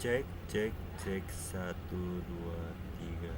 Cek, cek, cek, satu, dua, tiga.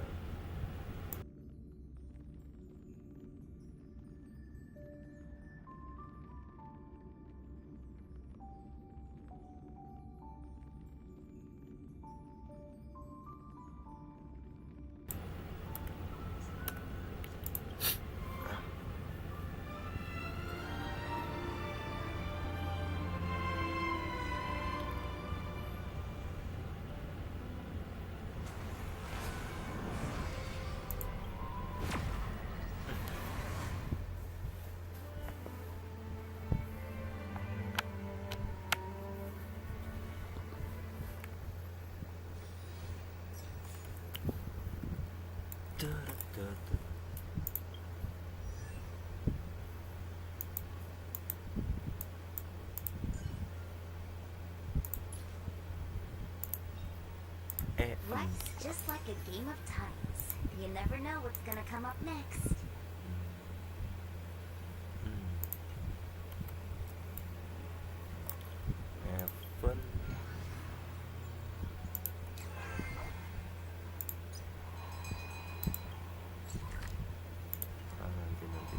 Life's just like a game of times. You never know what's gonna come up next. Heaven. Nanti.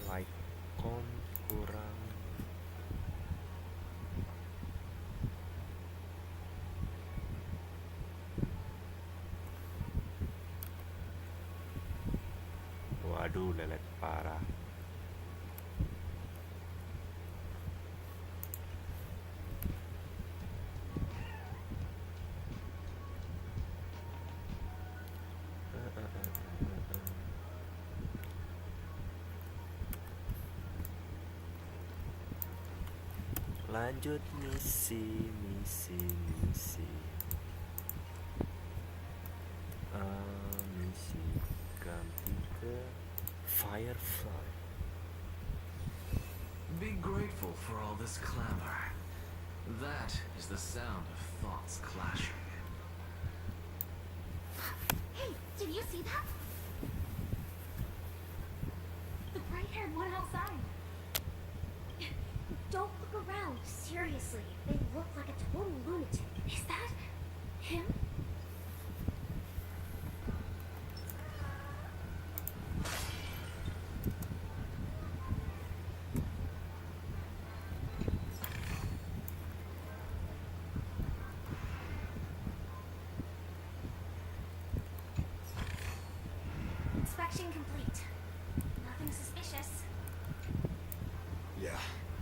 Like kurang. Waduh, lelet parah. Lanjut misi. Misi ganti ke Firefly. Be grateful for all this clamor. That is the sound of thoughts clashing. Hey, did you see that? The bright-haired one outside. Don't look around, seriously. They look like a total lunatic. Is that him? Inspection complete. Nothing suspicious. Yeah,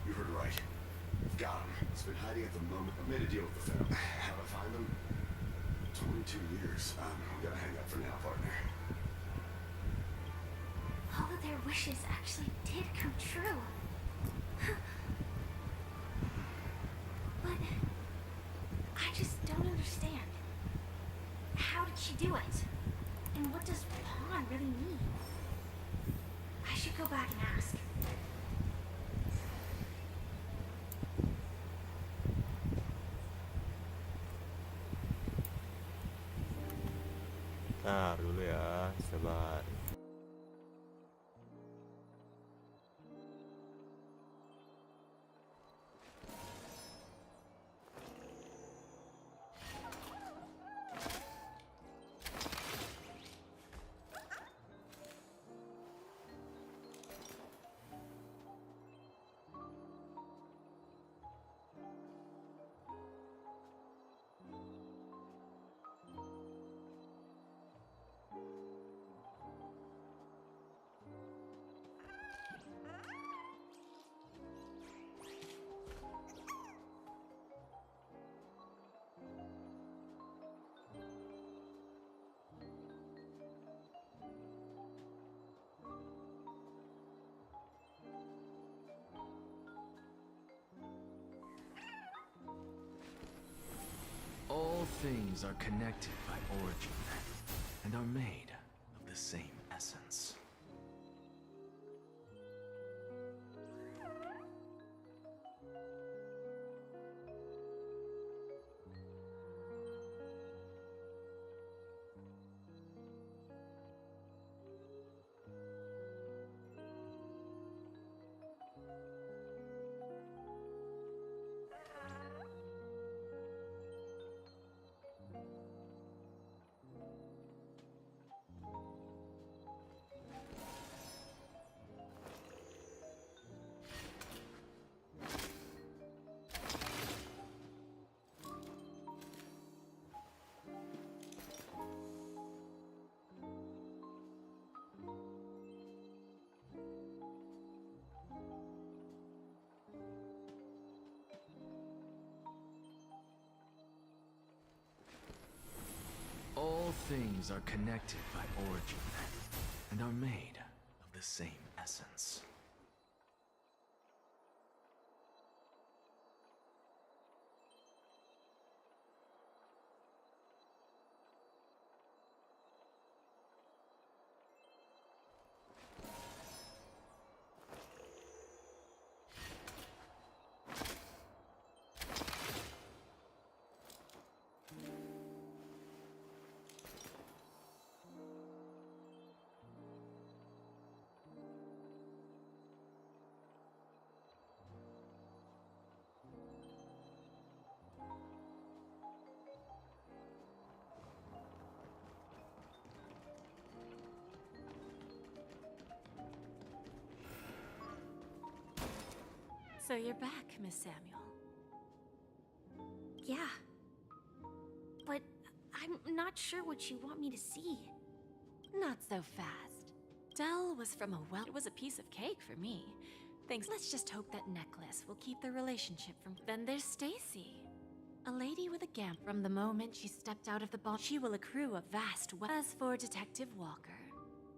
you heard right. Got him. He's been hiding at the moment. I made a deal with the Fed. How do I find him? 22 years. We gotta hang up for now, partner. All of their wishes actually did come true. But I just don't understand. How did she do it? And what does pawn really mean? I should go back and ask. Ntar dulu ya, sabar. All things are connected by origin and are made of the same essence. things are connected by origin and are made of the same essence. So you're back, Miss Samuel. Yeah. But I'm not sure what you want me to see. Not so fast. Dell was from a well. It was a piece of cake for me. Thanks. Let's just hope that necklace will keep the relationship from. Then there's Stacy. A lady with a gam. From the moment she stepped out of the bomb, she will accrue a vast wealth. As for Detective Walker,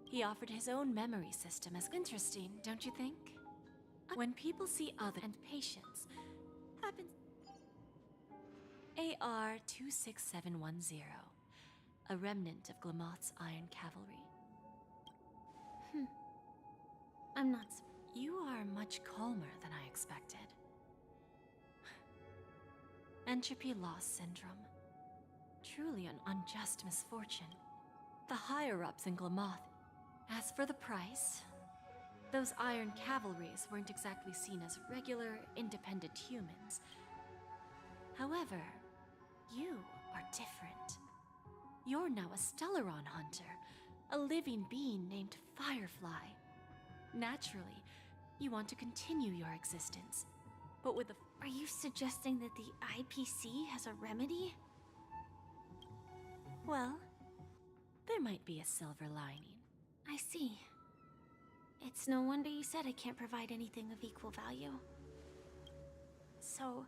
he offered his own memory system as interesting, don't you think? When people see other and patience happens. AR 26710, a remnant of Glamoth's Iron Cavalry. I'm not. You are much calmer than I expected. Entropy loss syndrome. Truly an unjust misfortune. The higher-ups in Glamoth. As for the price, those Iron Cavalries weren't exactly seen as regular, independent humans. However, you are different. You're now a Stellaron hunter, a living being named Firefly. Naturally, you want to continue your existence, but with the... Are you suggesting that the IPC has a remedy? Well, there might be a silver lining. I see. It's no wonder you said I can't provide anything of equal value. So,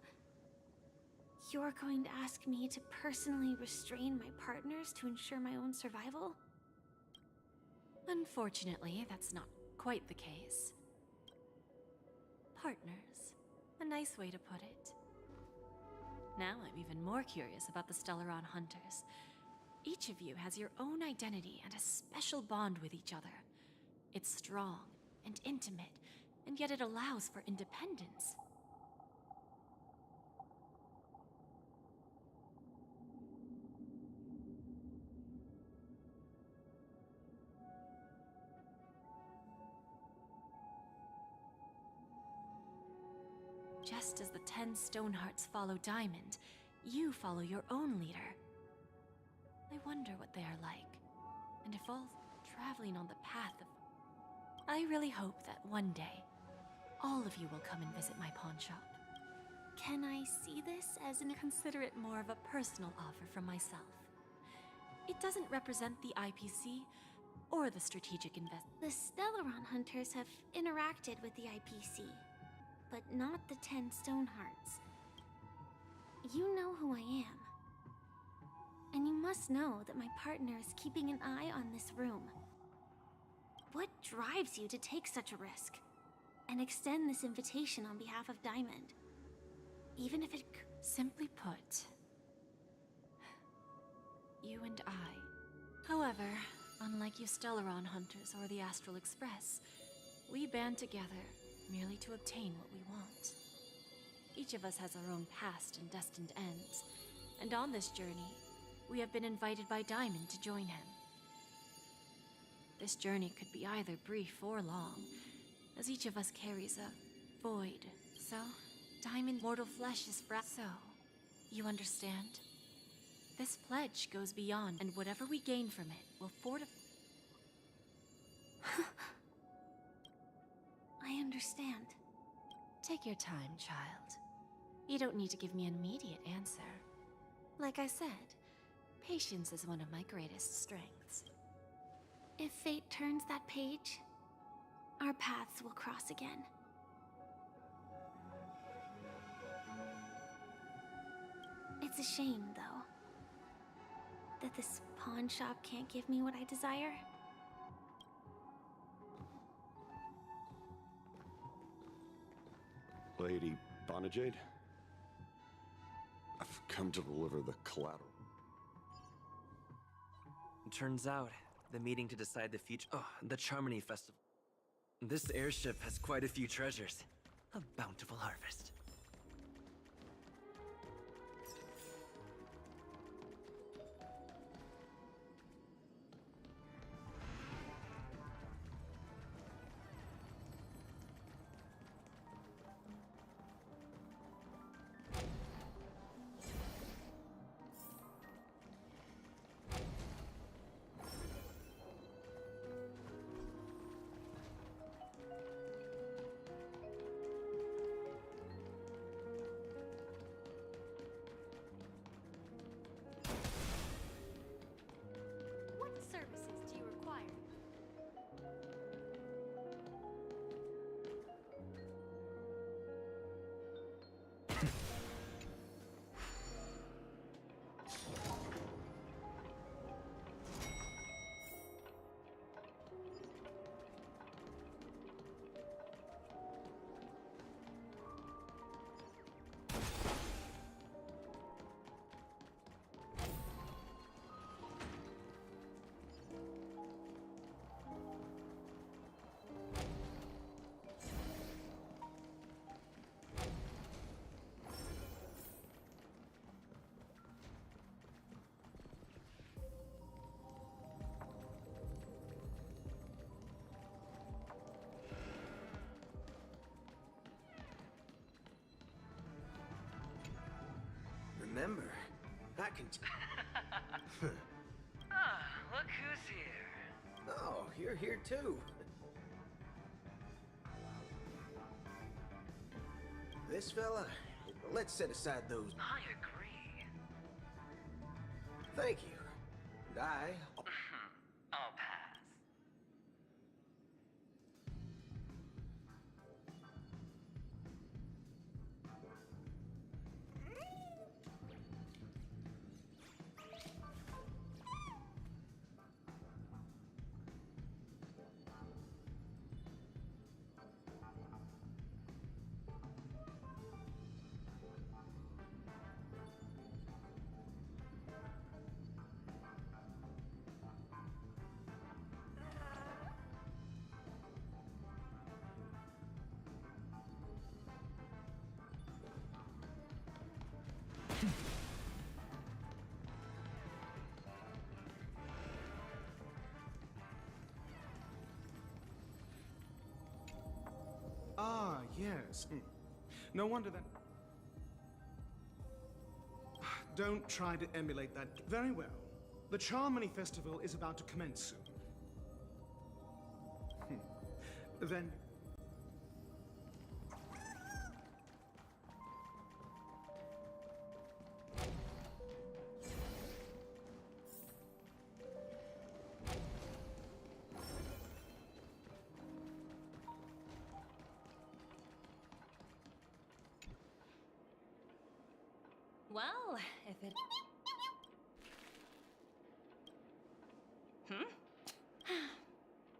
you're going to ask me to personally restrain my partners to ensure my own survival? Unfortunately, that's not quite the case. Partners. A nice way to put it. Now I'm even more curious about the Stellaron Hunters. Each of you has your own identity and a special bond with each other. It's strong and intimate, and yet it allows for independence. Just as the 10 Stonehearts follow Diamond, you follow your own leader. I wonder what they are like, and if all traveling on the path of... I really hope that one day, all of you will come and visit my pawn shop. Can I see this as an... Consider it more of a personal offer from myself. It doesn't represent the IPC or the strategic invest... The Stellaron Hunters have interacted with the IPC, but not the 10 Stonehearts. You know who I am. And you must know that my partner is keeping an eye on this room. What drives you to take such a risk and extend this invitation on behalf of Diamond? Even if it... Simply put, you and I. However, unlike you Stellaron Hunters or the Astral Express, we band together merely to obtain what we want. Each of us has our own past and destined ends, and on this journey, we have been invited by Diamond to join him. This journey could be either brief or long, as each of us carries a void. So, Diamond mortal flesh is so, you understand? This pledge goes beyond, and whatever we gain from it will fortify... I understand. Take your time, child. You don't need to give me an immediate answer. Like I said, patience is one of my greatest strengths. If fate turns that page, our paths will cross again. It's a shame, though. that this pawn shop can't give me what I desire? Lady Bonajade? I've come to deliver the collateral. Turns out, the meeting to decide the future. Oh, the Charmony Festival. This airship has quite a few treasures. A bountiful harvest. What services do you require? Remember, I can. Look who's here. Oh, you're here too. This fella, let's set aside those. I agree. Thank you. And I'll pass. Ah, yes. No wonder then. Don't try to emulate that. Very well. The Charmony Festival is about to commence soon. Then. Well, if it...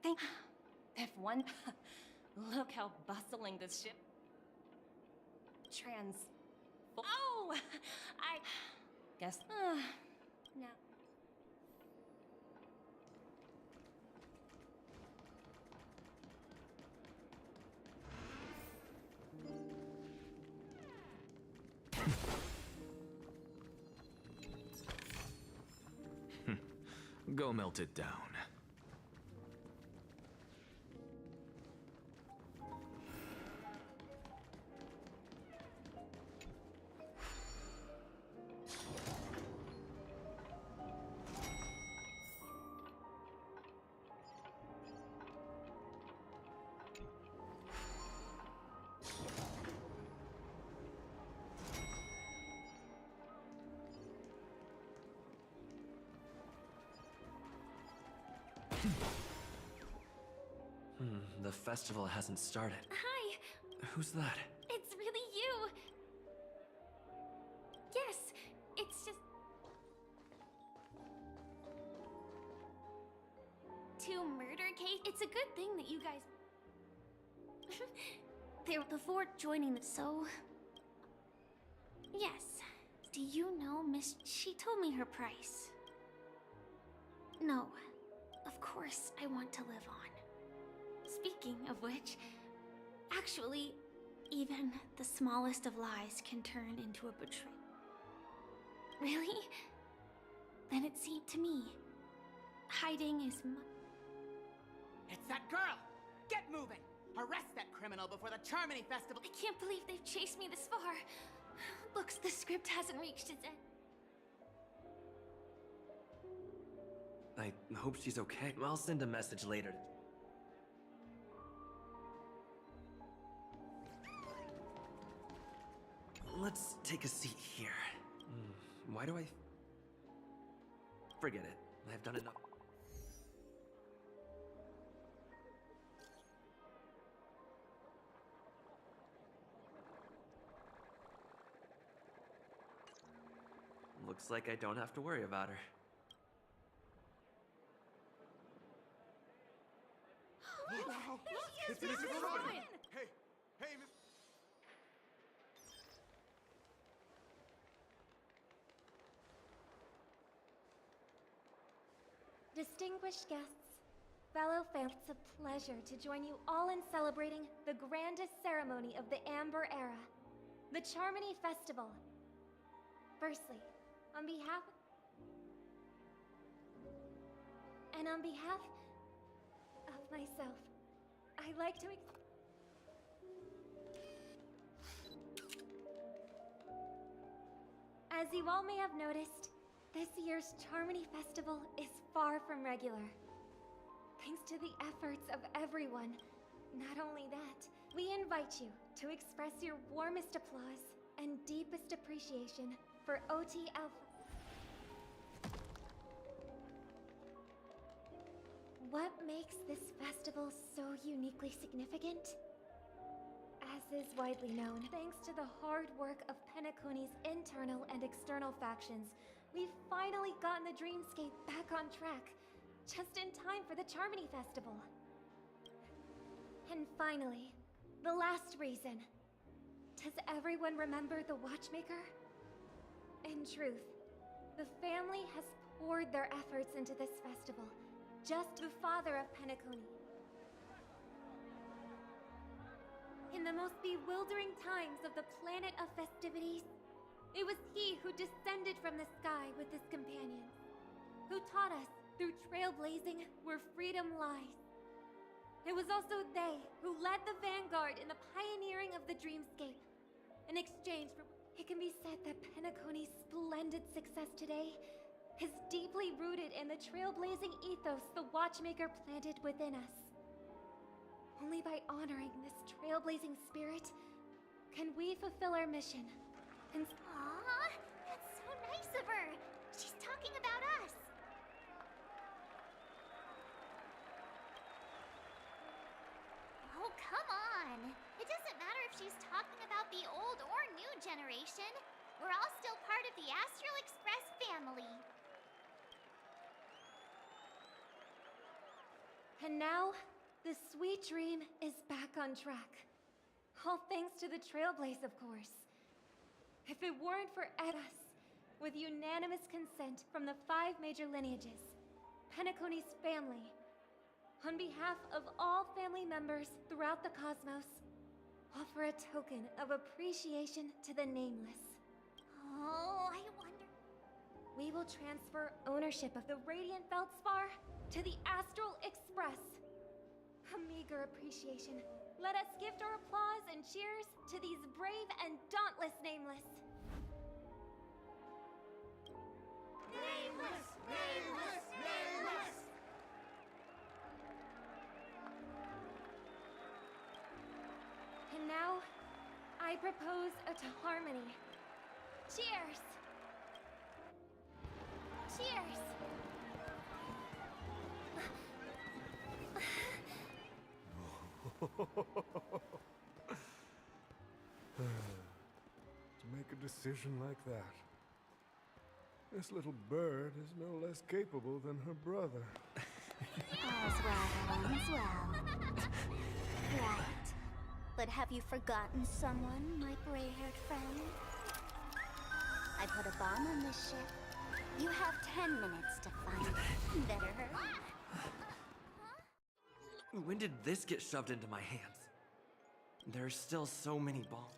Think if one look how bustling this ship Oh, I guess no. Go melt it down. The festival hasn't started. Hi, Who's that? it's really you. Yes, it's just... case, it's a good thing that you guys... They're before joining the... So... Yes. Do you know, Miss... She told me her price. No. Of course, I want to live on. Speaking of which... Actually, even the smallest of lies can turn into a betrayal. Really? Then it seemed to me, hiding is It's that girl! Get moving! Arrest that criminal before the Charmony Festival! I can't believe they've chased me this far. Looks the script hasn't reached its end. I hope she's okay. I'll send a message later. Let's take a seat here. Why do I... Forget it. I've done enough. Looks like I don't have to worry about her. It's Mr. Ryan! Hey, hey, Miss... Distinguished guests, fellow fans, it's a pleasure to join you all in celebrating the grandest ceremony of the Amber Era, the Charmony Festival. Firstly, on behalf of myself, I'd like to As you all may have noticed, this year's Charmony Festival is far from regular. Thanks to the efforts of everyone. Not only that, we invite you to express your warmest applause and deepest appreciation for OT Alpha. What makes this festival so uniquely significant? As is widely known, thanks to the hard work of Penacony's internal and external factions, we've finally gotten the dreamscape back on track, just in time for the Charmony Festival. And finally, the last reason. Does everyone remember the Watchmaker? In truth, the family has poured their efforts into this festival, just the father of Penacony. In the most bewildering times of the planet of festivities, it was he who descended from the sky with his companions, who taught us through trailblazing where freedom lies. It was also they who led the vanguard in the pioneering of the dreamscape. In exchange for... It can be said that Penacony's splendid success today is deeply rooted in the trailblazing ethos the Watchmaker planted within us. Only by honoring this trailblazing spirit can we fulfill our mission. And Aw, that's so nice of her. She's talking about us. Oh, come on. It doesn't matter if she's talking about the old or new generation. We're all still part of the Astral Express family. And now, the sweet dream is back on track. All thanks to the Trailblaze, of course. If it weren't for us, with unanimous consent from the 5 major lineages, Penacony's family, on behalf of all family members throughout the cosmos, offer a token of appreciation to the Nameless. Oh, I wonder... We will transfer ownership of the Radiant Feldspar to the Astral Express. A meager appreciation. Let us gift our applause and cheers to these brave and dauntless Nameless. Nameless! Nameless! Nameless! And now, I propose a harmony. Cheers! Cheers! To make a decision like that. This little bird is no less capable than her brother. All's well that ends well. Right. But have you forgotten someone, my gray-haired friend? I put a bomb on this ship. You have 10 minutes to find it. Better hurry. When did this get shoved into my hands? There are still so many bombs.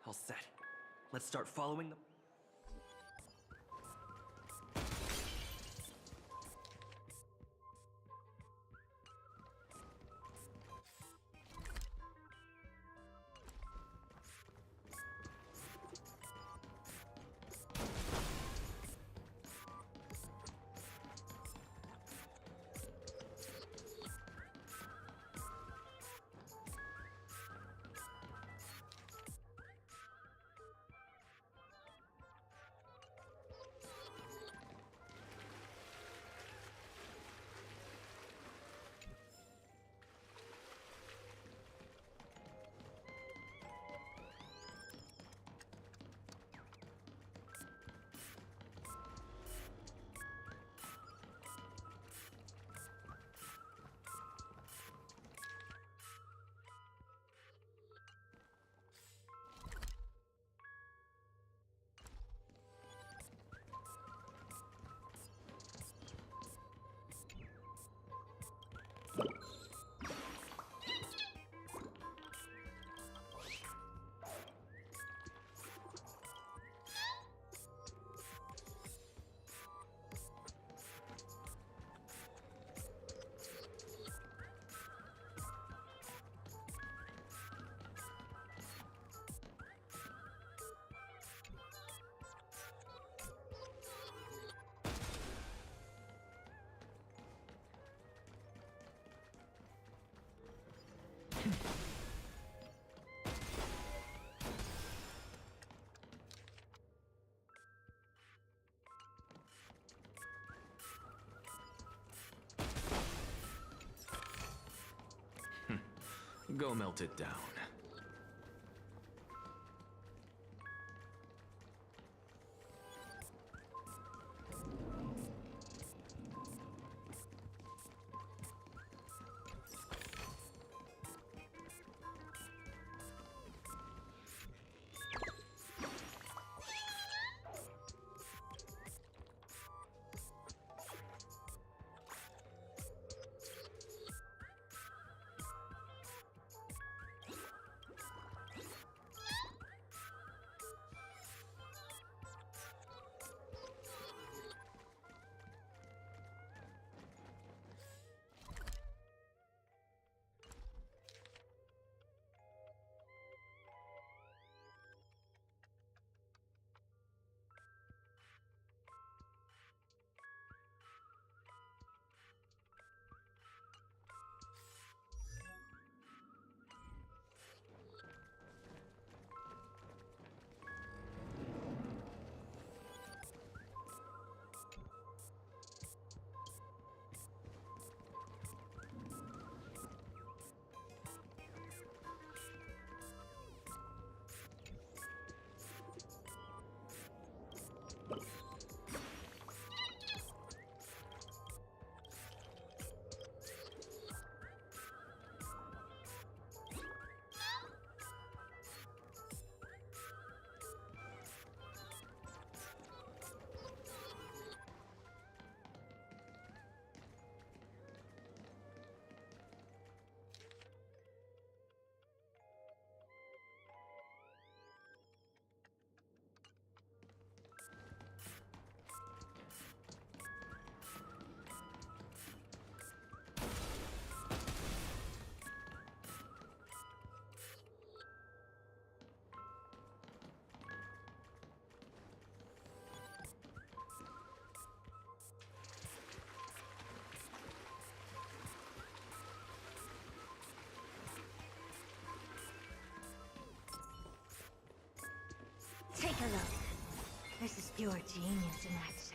All set. Let's start following them. Go melt it down. Take a look. This is pure genius in action.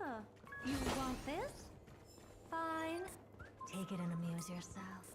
Ah, you want this? Fine. Take it and amuse yourself.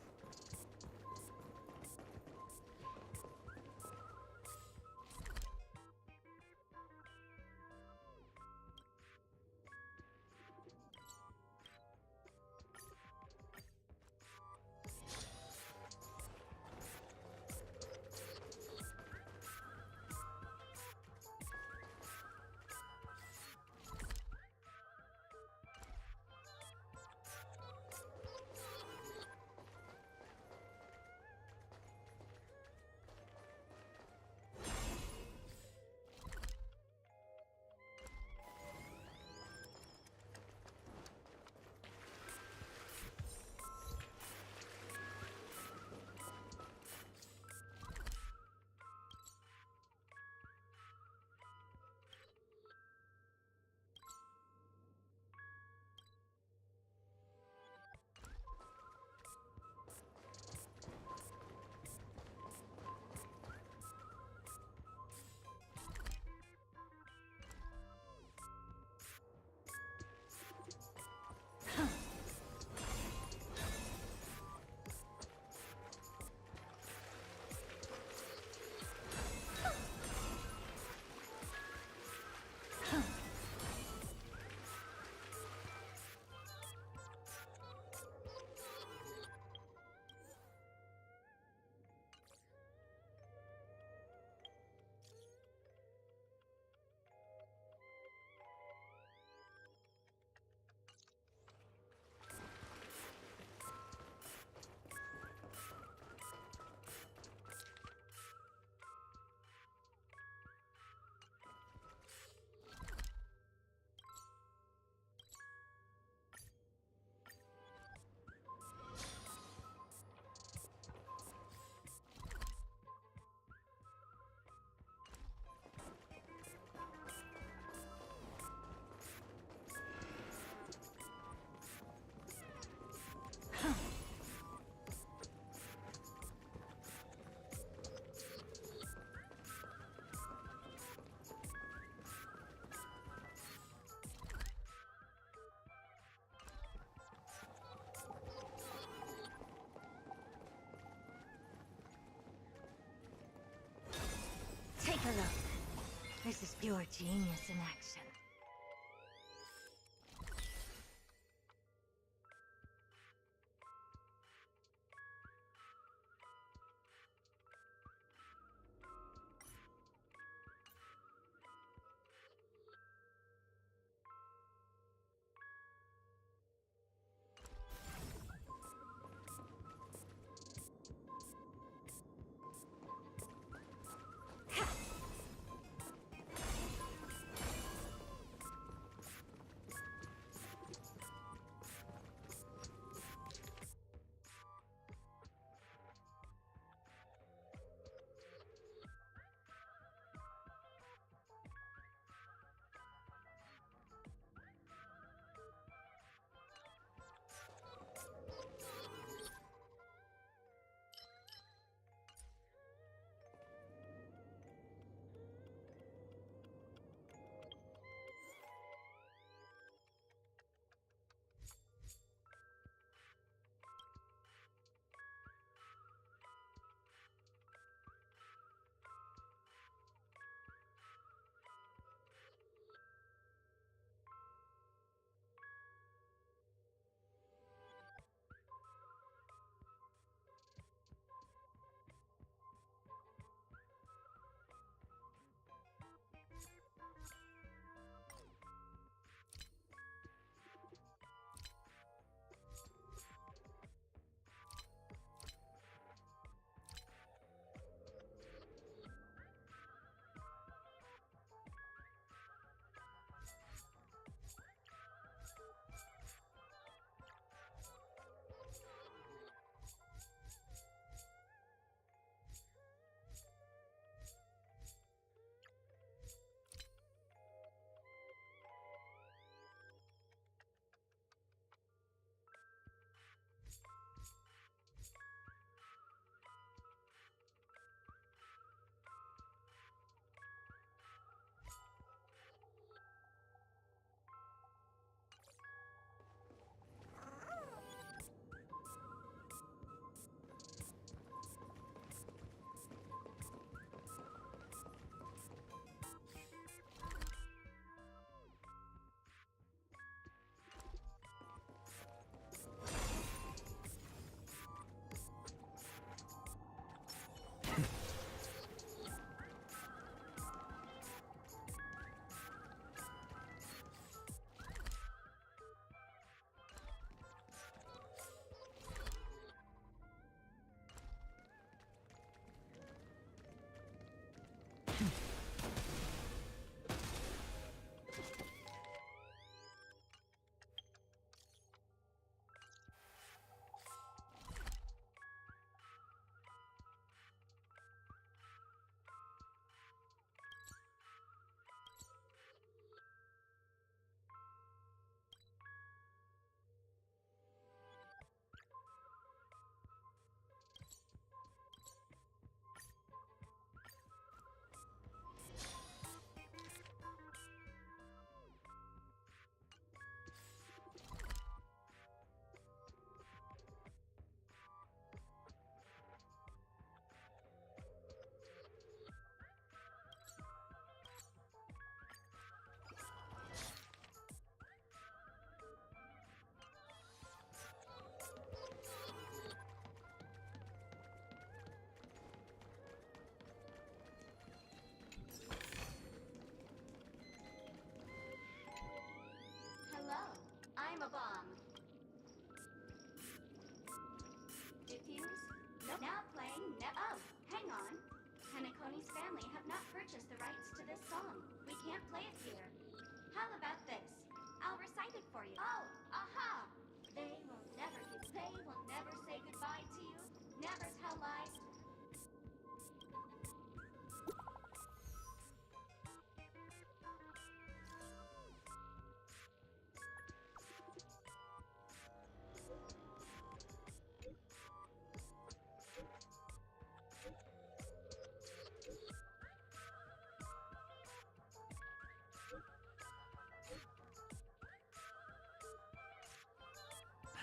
Take a look. This is pure genius in action.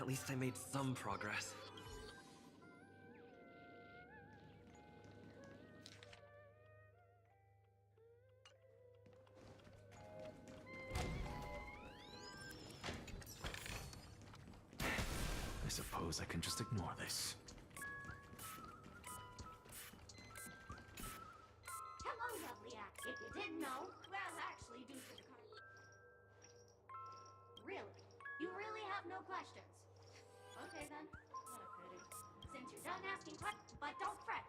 At least I made some progress. I suppose I can just ignore this. Hello, lovely act. If you didn't know, well, actually, due to the car. Really? You really have no questions? Okay then. What a pity. Since you're done asking questions, but don't fret.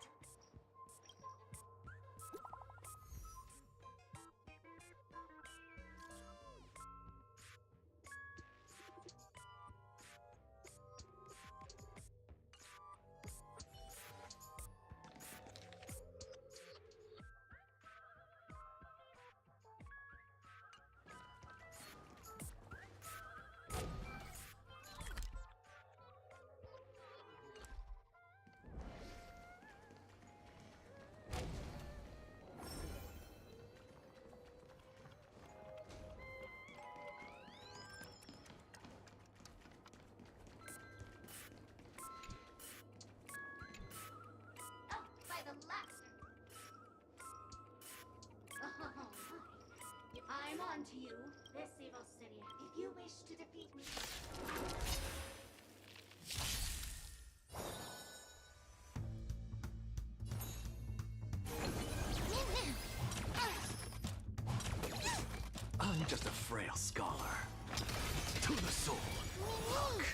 Oh, by the laughter. Oh, my. I'm on to you, this evil city. If you wish to defeat me... I'm just a frail scholar. To the soul. Look.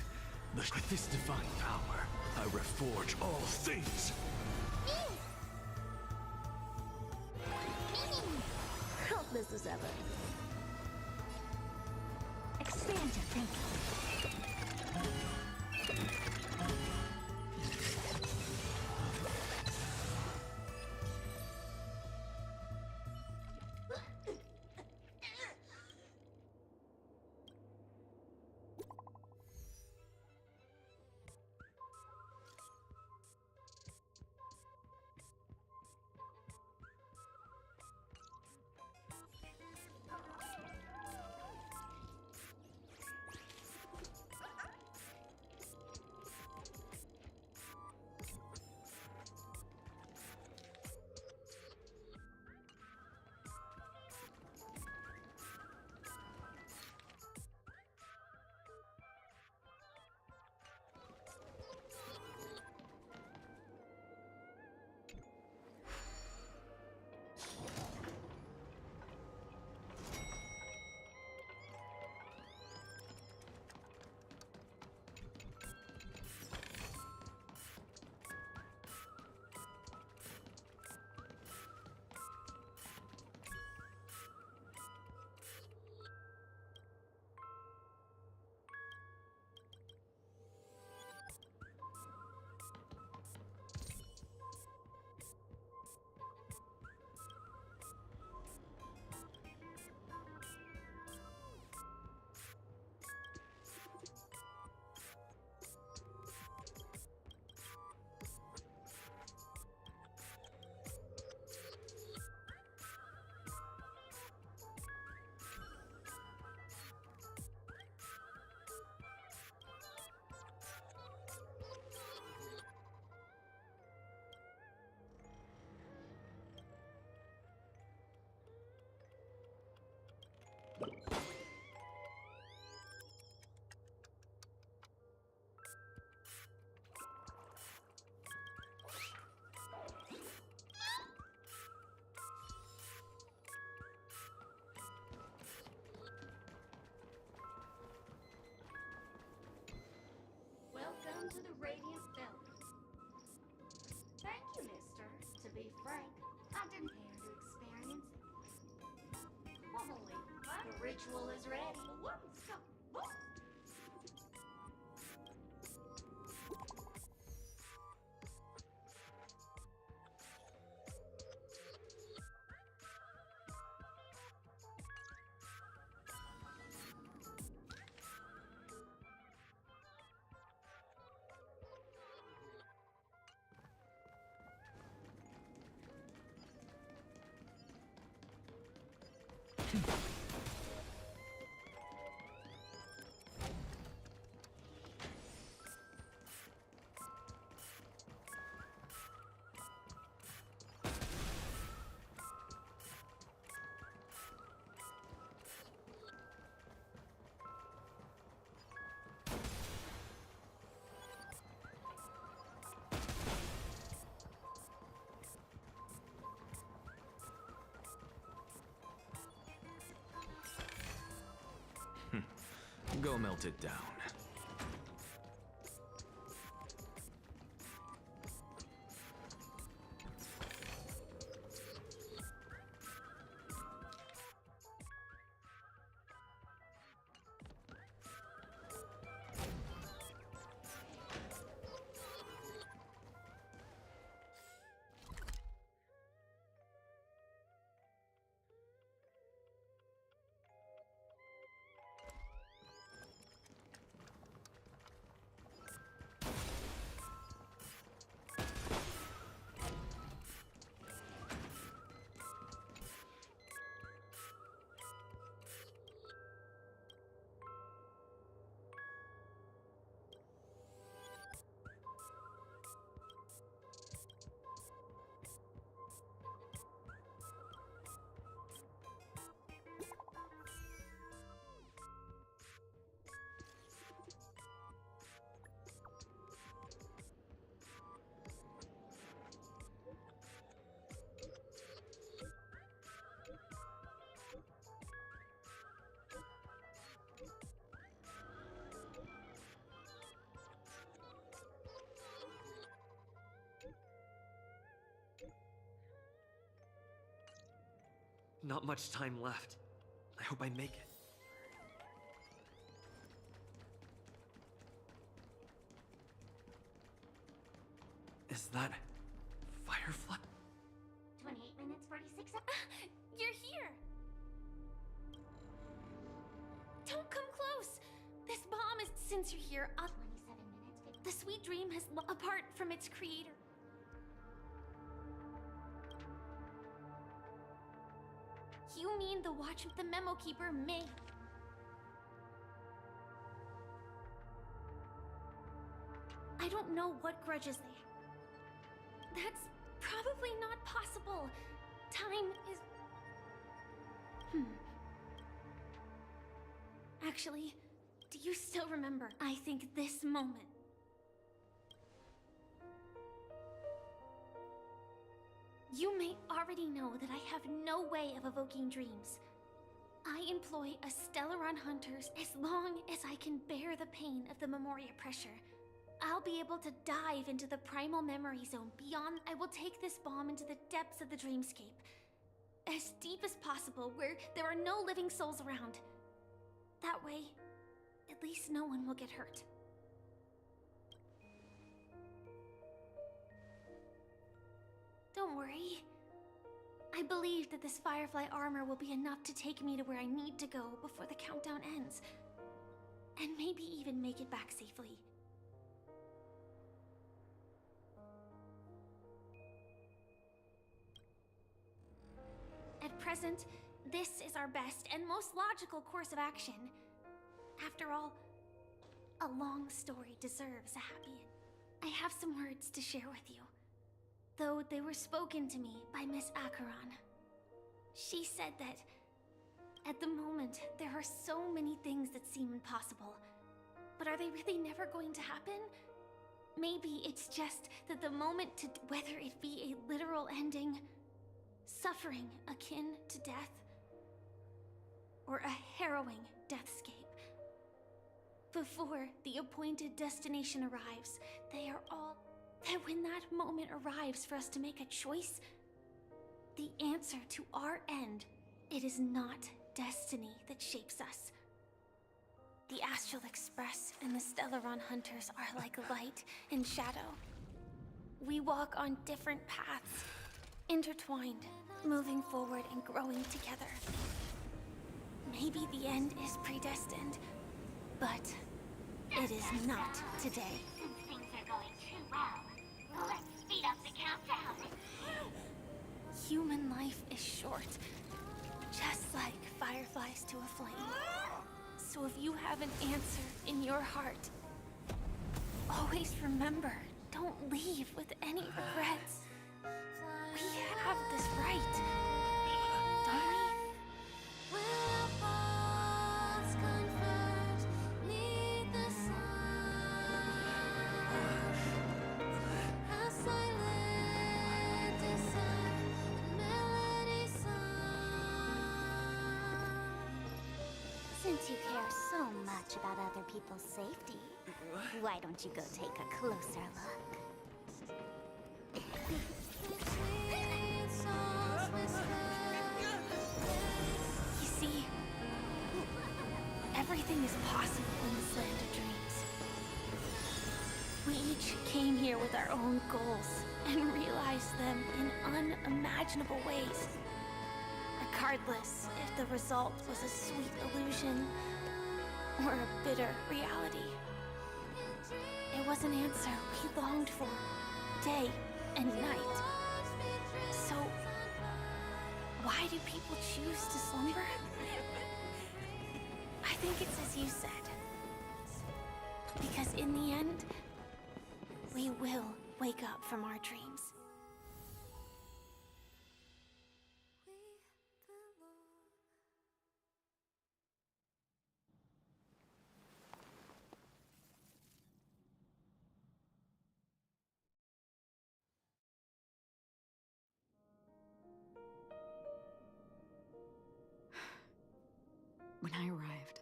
With this divine power, I reforge all things. Helpless as ever. Expand your thinking. Welcome to the Radiant Belt. Thank you, mister. To be frank, I didn't care to experience it. Holy, the ritual is ready. Let's go. Go melt it down. Not much time left. I hope I make it. Is that Firefly? 28 minutes, 46 seconds. You're here! Don't come close! This bomb is, since you're here, 27 minutes, 50. the sweet dream has apart from its creator. You mean the watch the memo keeper may? I don't know what grudges they have. That's probably not possible. Time is... Actually, do you still remember? I think this moment. You may already know that I have no way of evoking dreams. I employ a Stellaron hunters as long as I can bear the pain of the Memoria pressure. I'll be able to dive into the primal memory zone beyond. I will take this bomb into the depths of the dreamscape. As deep as possible, where there are no living souls around. That way, at least no one will get hurt. Don't worry. I believe that this Firefly armor will be enough to take me to where I need to go before the countdown ends. And maybe even make it back safely. At present, this is our best and most logical course of action. After all, a long story deserves a happy end. I have some words to share with you, though they were spoken to me by Miss Acheron. She said that, at the moment, there are so many things that seem impossible. But are they really never going to happen? Maybe it's just that the moment to whether it be a literal ending, suffering akin to death, or a harrowing deathscape. Before the appointed destination arrives, they are all... that when that moment arrives for us to make a choice, the answer to our end, it is not destiny that shapes us. The Astral Express and the Stellaron Hunters are like light and shadow. We walk on different paths, intertwined, moving forward and growing together. Maybe the end is predestined, but it is not today. Since things are going too well, let's speed up the countdown. Human life is short, just like fireflies to a flame. So if you have an answer in your heart, always remember, don't leave with any regrets. We have this right, don't we? Since you care so much about other people's safety, why don't you go take a closer look? You see, everything is possible in this land of dreams. We each came here with our own goals and realized them in unimaginable ways. Regardless if the result was a sweet illusion or a bitter reality. It was an answer we longed for, day and night. So, why do people choose to slumber? I think it's as you said. Because in the end, we will wake up from our dreams. When I arrived,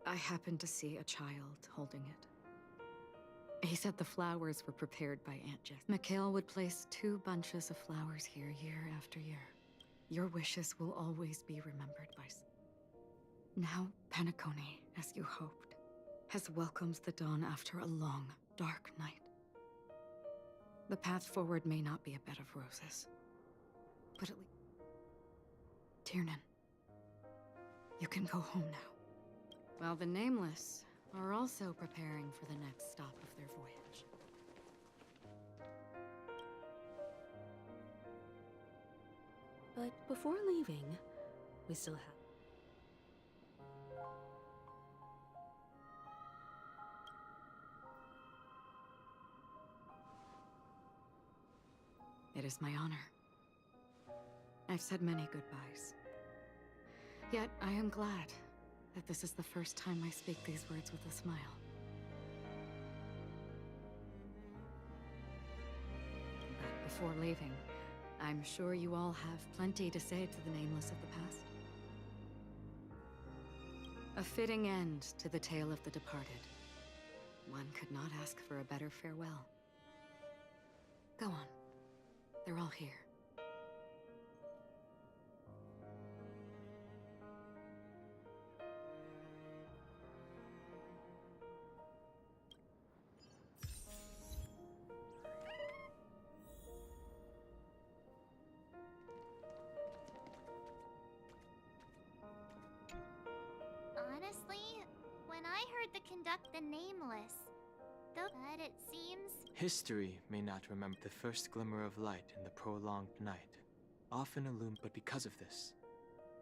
I happened to see a child holding it. He said the flowers were prepared by Aunt Jess. Mikhail would place 2 bunches of flowers here year after year. Your wishes will always be remembered by Now, Penacony, as you hoped, has welcomed the dawn after a long, dark night. The path forward may not be a bed of roses, but at least... Tiernan, you can go home now. While the Nameless are also preparing for the next stop of their voyage. But before leaving, we still have... It is my honor. I've said many goodbyes. Yet I am glad that this is the first time I speak these words with a smile. But before leaving, I'm sure you all have plenty to say to the Nameless of the past. A fitting end to the tale of the departed. One could not ask for a better farewell. Go on. They're all here. Honestly, when I heard the conduct the Nameless, but it seems... History may not remember the first glimmer of light in the prolonged night, often illumined, but because of this,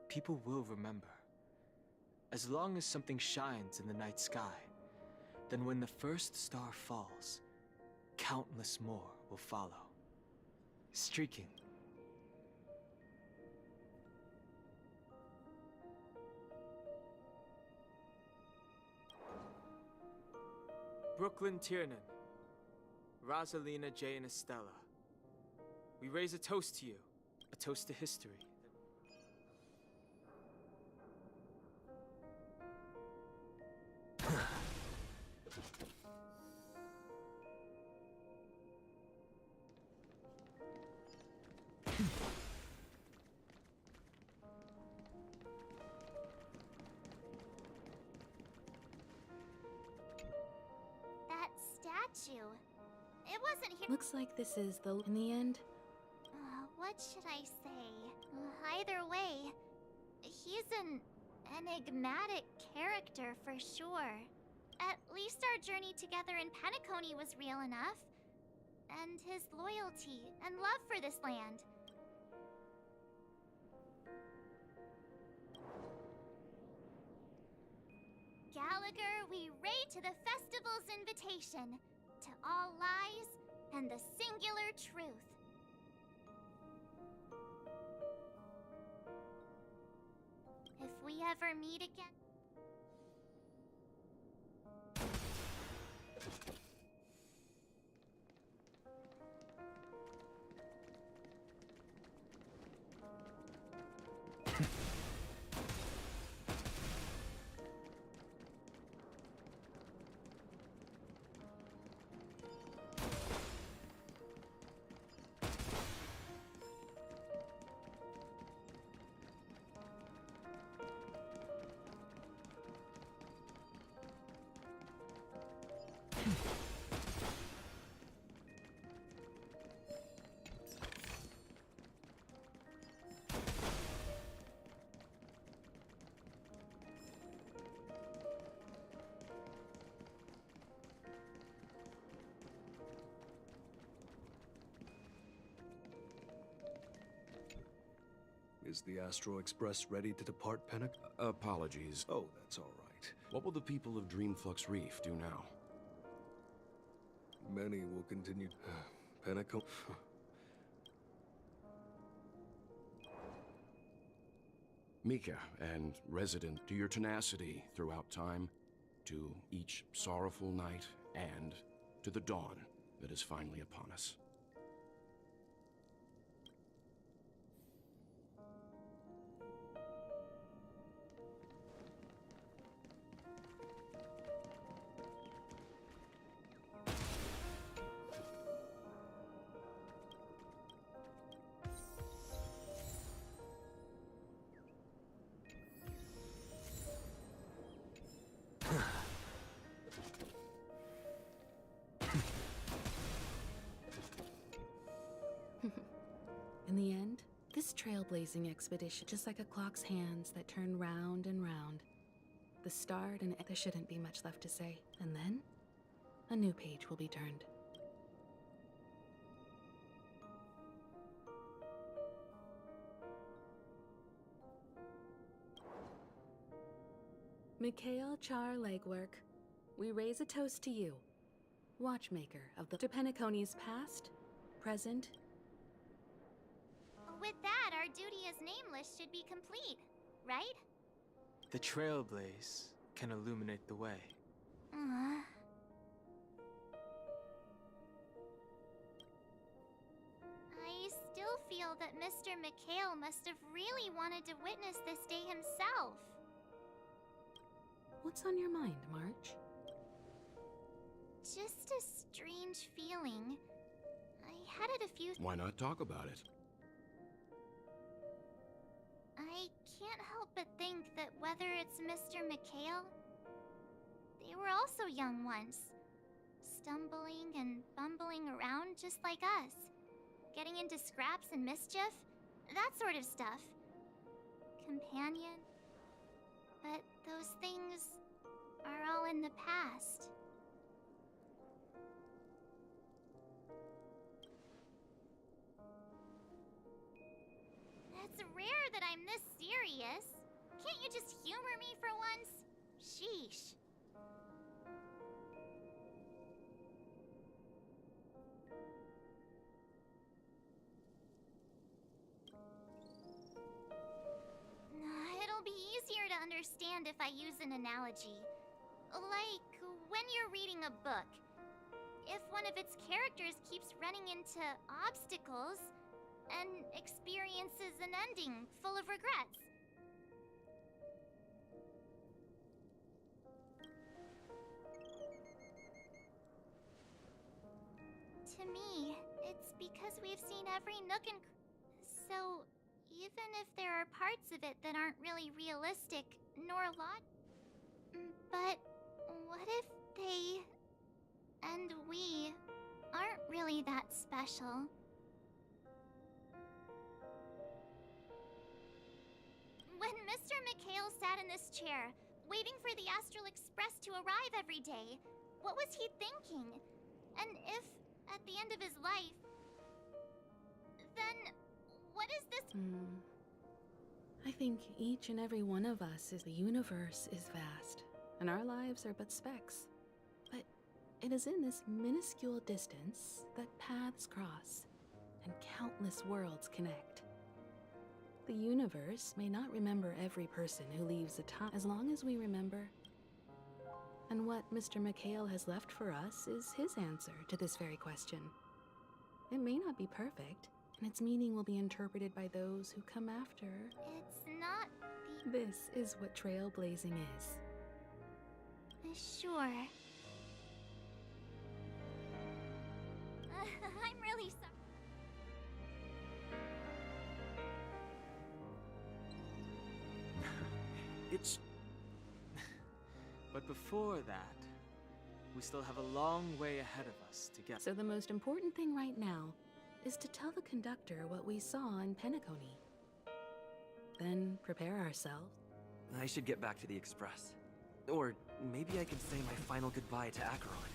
people will remember. As long as something shines in the night sky, then when the first star falls, countless more will follow, streaking. Brooklyn Tiernan, Rosalina, Jay, and Estella. We raise a toast to you, a toast to history. That statue... It wasn't here... Looks like this is the... in the end? What should I say? Either way, he's an enigmatic character for sure. At least our journey together in Penacony was real enough. And his loyalty and love for this land. Gallagher, we raid to the festival's invitation. To all lies and the singular truth. If we ever meet again... Is the Astro Express ready to depart Pennac? Apologies. Oh, that's all right. What will the people of Dreamflux Reef do now? Many will continue. Pennac. Mika, and resident to your tenacity throughout time, to each sorrowful night, and to the dawn that is finally upon us. In the end, this trailblazing expedition, just like a clock's hands that turn round and round. The start and there shouldn't be much left to say. And then, a new page will be turned. Mikhail Char Legwork, we raise a toast to you, watchmaker of the Penacony's past, present. With that, our duty as nameless should be complete, right? The trailblaze can illuminate the way. I still feel that Mr. Mikhail must have really wanted to witness this day himself. What's on your mind, March? Just a strange feeling. I had it a few... Why not talk about it? I can't help but think that whether it's Mr. Mikhail, they were also young once. Stumbling and bumbling around just like us. Getting into scraps and mischief, that sort of stuff. Companion. But those things are all in the past. It's rare that I'm this serious. Can't you just humor me for once? Sheesh. It'll be easier to understand if I use an analogy. Like when you're reading a book. If one of its characters keeps running into obstacles and experiences an ending full of regrets. To me, it's because we've seen every nook and... So, even if there are parts of it that aren't really realistic, nor but what if they... and we aren't really that special? When Mr. Mikhail sat in this chair, waiting for the Astral Express to arrive every day, what was he thinking? And if, at the end of his life, then what is this? I think each and every one of us is the universe is vast, and our lives are but specks. But it is in this minuscule distance that paths cross, and countless worlds connect. The universe may not remember every person who leaves a time, as long as we remember. And what Mr. Mikhail has left for us is his answer to this very question. It may not be perfect, and its meaning will be interpreted by those who come after. It's not the... This is what trailblazing is. Sure. I'm really sorry. It's... But before that, We still have a long way ahead of us to get. So the most important thing right now is to tell the conductor what we saw in Penacony. Then prepare ourselves. I should get back to the Express. Or maybe I can say my final goodbye to Acheron.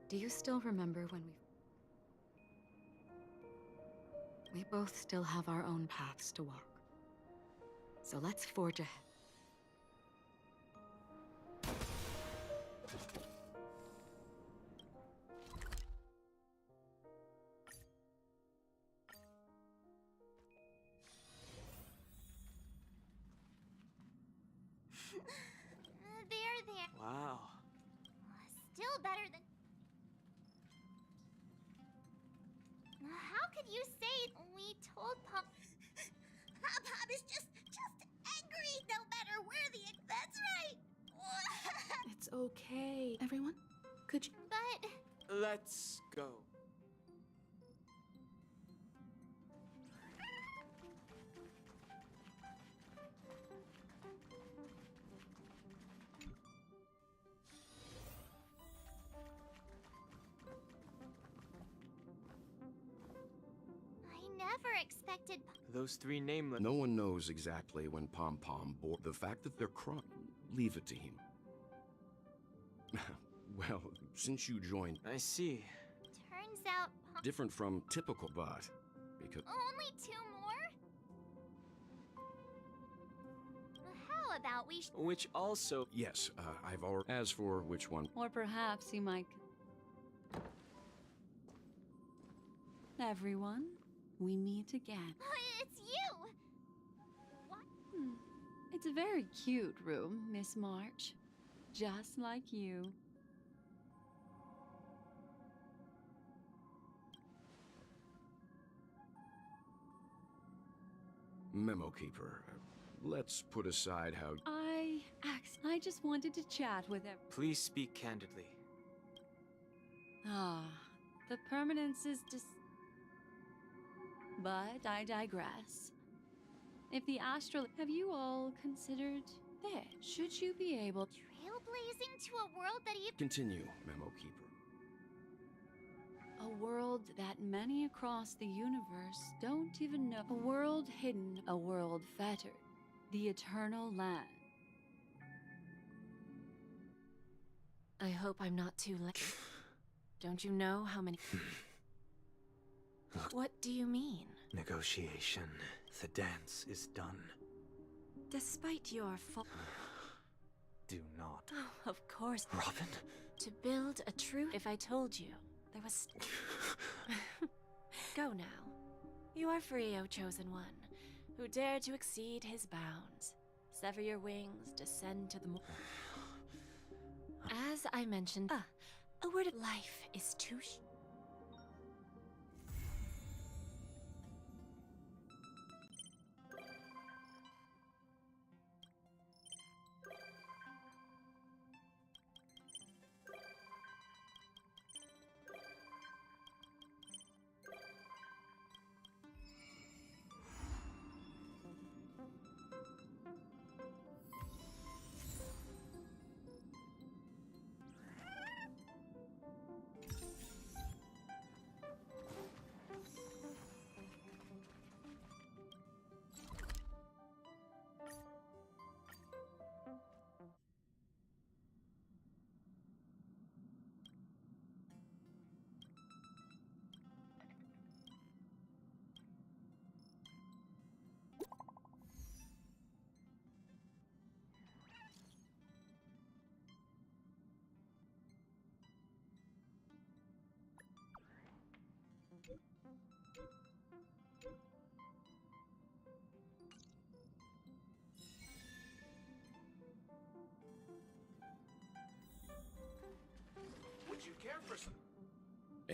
Do you still remember when we both still have our own paths to walk. So let's forge ahead. There. Wow. Still better than... How could you say we told Pop... Pop is just angry no matter where the... That's right! It's okay. Everyone, could you... But... Let's go. I never expected... Those three nameless... No one knows exactly when Pom Pom bore the fact that they're crying. Leave it to him. Well, since you joined... I see. Turns out... Different from typical, but... Because... Only 2 more? How about we... Which also... Yes, I've already... As for which one... Or perhaps you might... Everyone, we meet again. It's you! What? It's a very cute room, Miss March. Just like you. Memo Keeper, let's put aside how... I just wanted to chat with him. Please speak candidly. The permanence is But I digress. If the astral... Have you all considered this? Should you be able... Trailblazing to a world that even... Continue, Memo Keeper. A world that many across the universe don't even know. A world hidden, a world fettered. The eternal land. I hope I'm not too late. Don't you know how many... What do you mean? Negotiation. The dance is done. Despite your fault... Do not. Oh, of course. Robin? To build a true... If I told you, there was... Go now. You are free, O Chosen One, who dare to exceed his bounds. Sever your wings, descend to the moon. As I mentioned, a word of life is too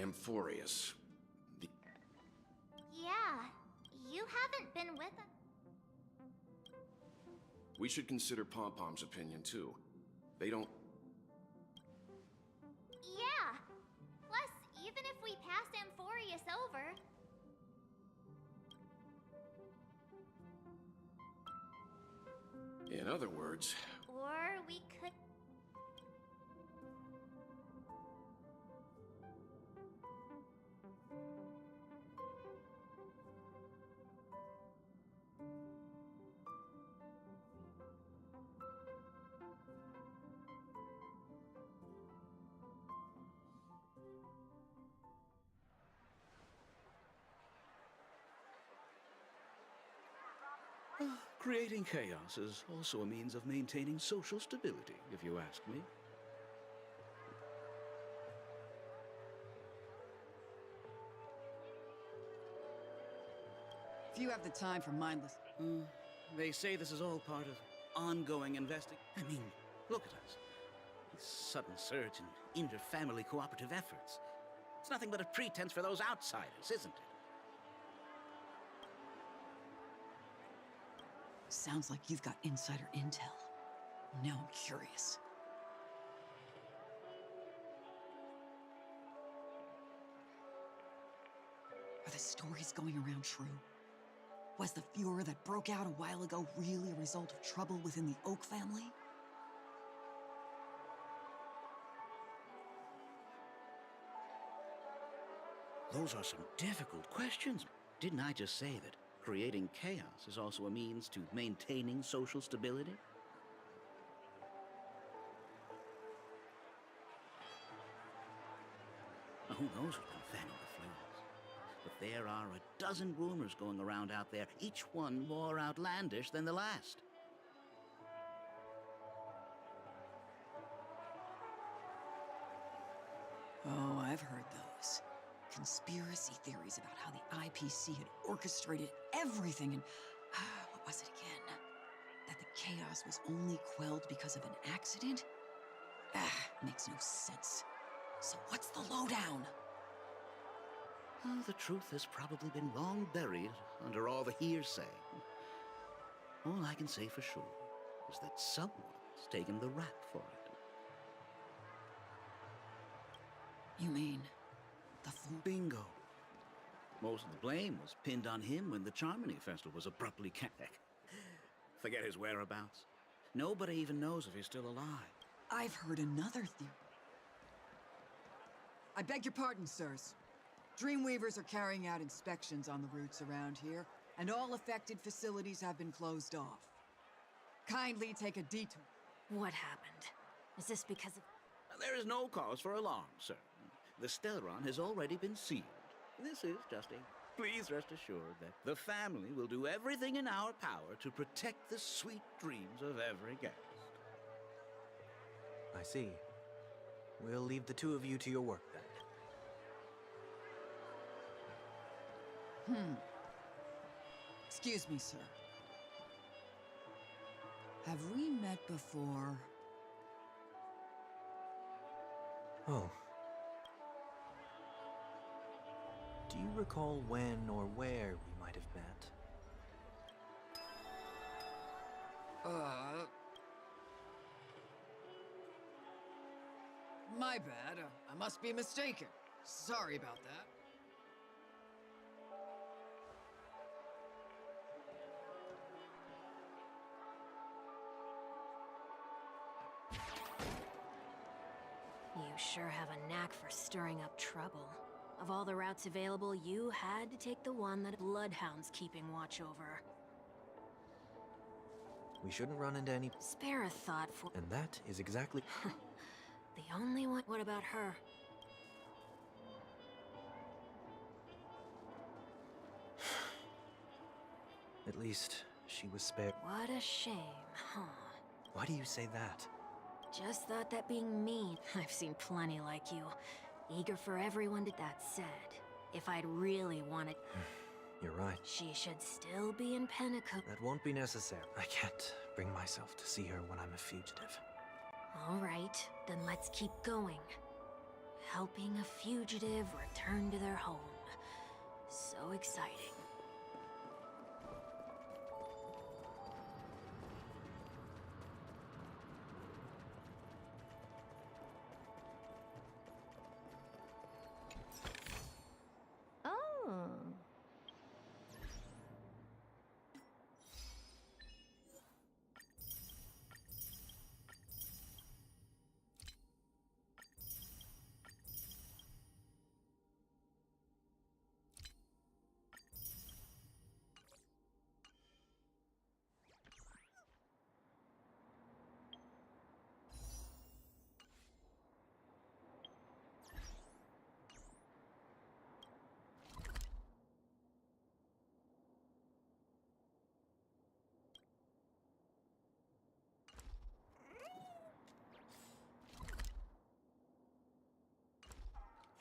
Amphorius. Yeah, you haven't been with us. We should consider Pom-Pom's opinion, too. They don't... Yeah. Plus, even if we passed Amphorius over... In other words... Or we could... Creating chaos is also a means of maintaining social stability, if you ask me. If you have the time for mindless... They say this is all part of ongoing investing. I mean, look at us. This sudden surge in inter-family cooperative efforts. It's nothing but a pretense for those outsiders, isn't it? Sounds like you've got insider intel. Now I'm curious. Are the stories going around true? Was the furor that broke out a while ago really a result of trouble within the Oak family? Those are some difficult questions. Didn't I just say that creating chaos is also a means to maintaining social stability? Now, who knows who's been fanning the flames? But there are a dozen rumors going around out there, each one more outlandish than the last. Oh, I've heard those. Conspiracy theories about how the IPC had orchestrated everything and... what was it again? That the chaos was only quelled because of an accident? Makes no sense. So what's the lowdown? Oh, the truth has probably been long buried under all the hearsay. All I can say for sure is that someone's taken the rap for it. You mean... the fool? Bingo. Most of the blame was pinned on him when the Charmony Festival was abruptly Forget his whereabouts. Nobody even knows if he's still alive. I've heard another theory. I beg your pardon, sirs. Dreamweavers are carrying out inspections on the routes around here, and all affected facilities have been closed off. Kindly take a detour. What happened? Is this because of... There is no cause for alarm, sir. The Stellaron has already been sealed. This is just a... Please rest assured that the family will do everything in our power to protect the sweet dreams of every guest. I see. We'll leave the two of you to your work then. Excuse me, sir. Have we met before? Oh. Do you recall when or where we might have met? My bad. I must be mistaken. Sorry about that. You sure have a knack for stirring up trouble. Of all the routes available, you had to take the one that bloodhounds keeping watch over. We shouldn't run into any... Spare a thought for... And that is exactly... The only one... What about her? At least, she was spared. What a shame, huh? Why do you say that? Just thought that being mean. I've seen plenty like you. Eager for everyone to... That said, if I'd really wanted... You're right. She should still be in Pentecost. That won't be necessary. I can't bring myself to see her when I'm a fugitive. All right, then let's keep going. helping a fugitive return to their home. So exciting. Oh.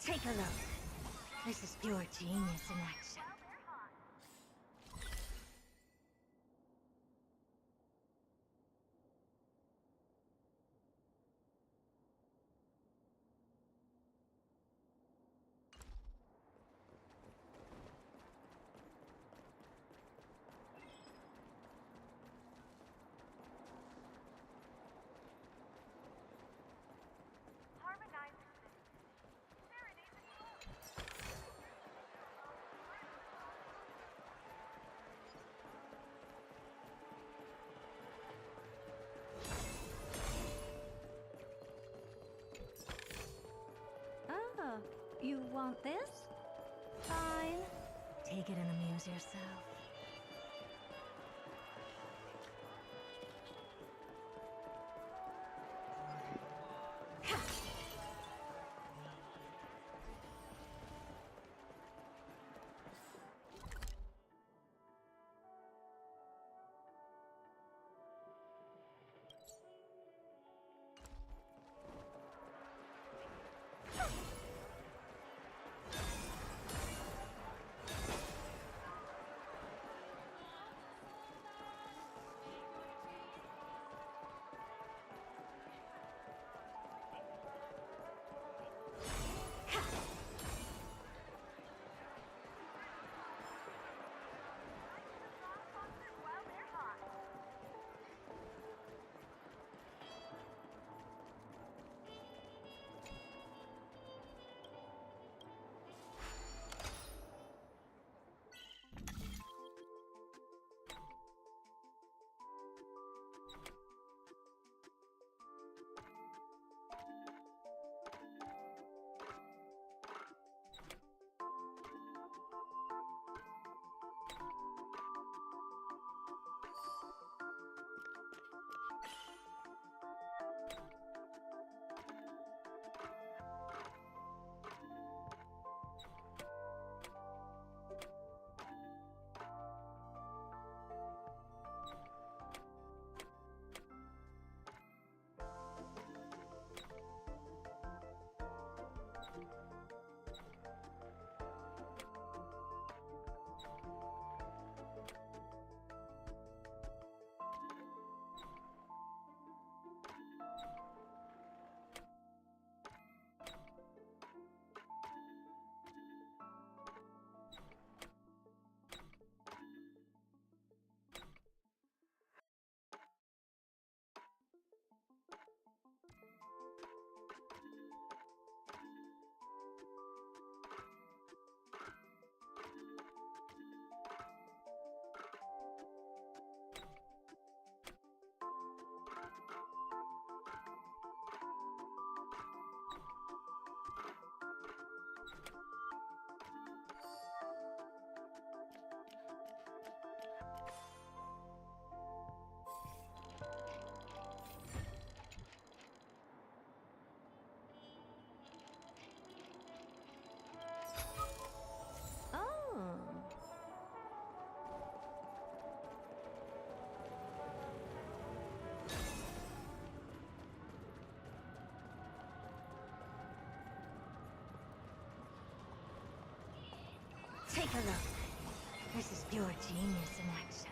Take a look. This is pure genius in action. Ah, you want this? Fine. Take it and amuse yourself. Take a look. This is pure genius in action.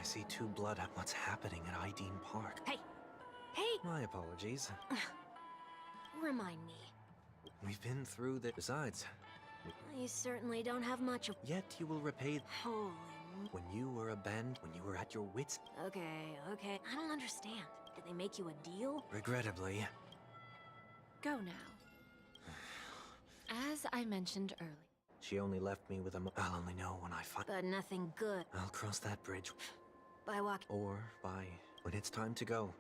see two blood at what's happening at Ideen Park. Hey! Hey! My apologies. Remind me. We've been through the... Besides... You certainly don't have much of... Yet you will repay... Holy... When you were abandoned, when you were at your wits... Okay. I don't understand. Did they make you a deal? Regrettably. Go now. As I mentioned earlier. She only left me with a... I'll only know when I find... But nothing good. I'll cross that bridge. By walking... Or by... when it's time to go.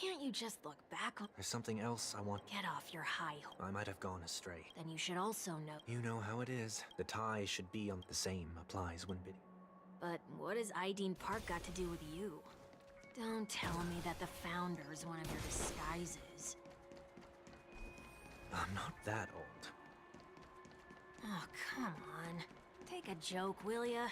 Can't you just look back on... There's something else I want... Get off your high horse. I might have gone astray. Then you should also know... You know how it is. The tie should be on... The same applies when bidding. But what has Ideen Park got to do with you? Don't tell me that the Founder is one of your disguises. I'm not that old. Oh, come on. Take a joke, will ya?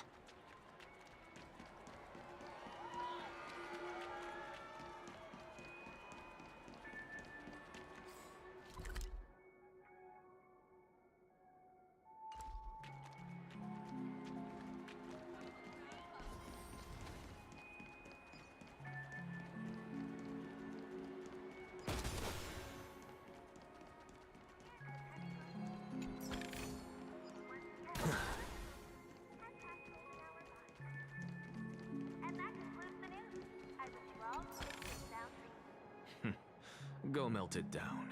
Go melt it down.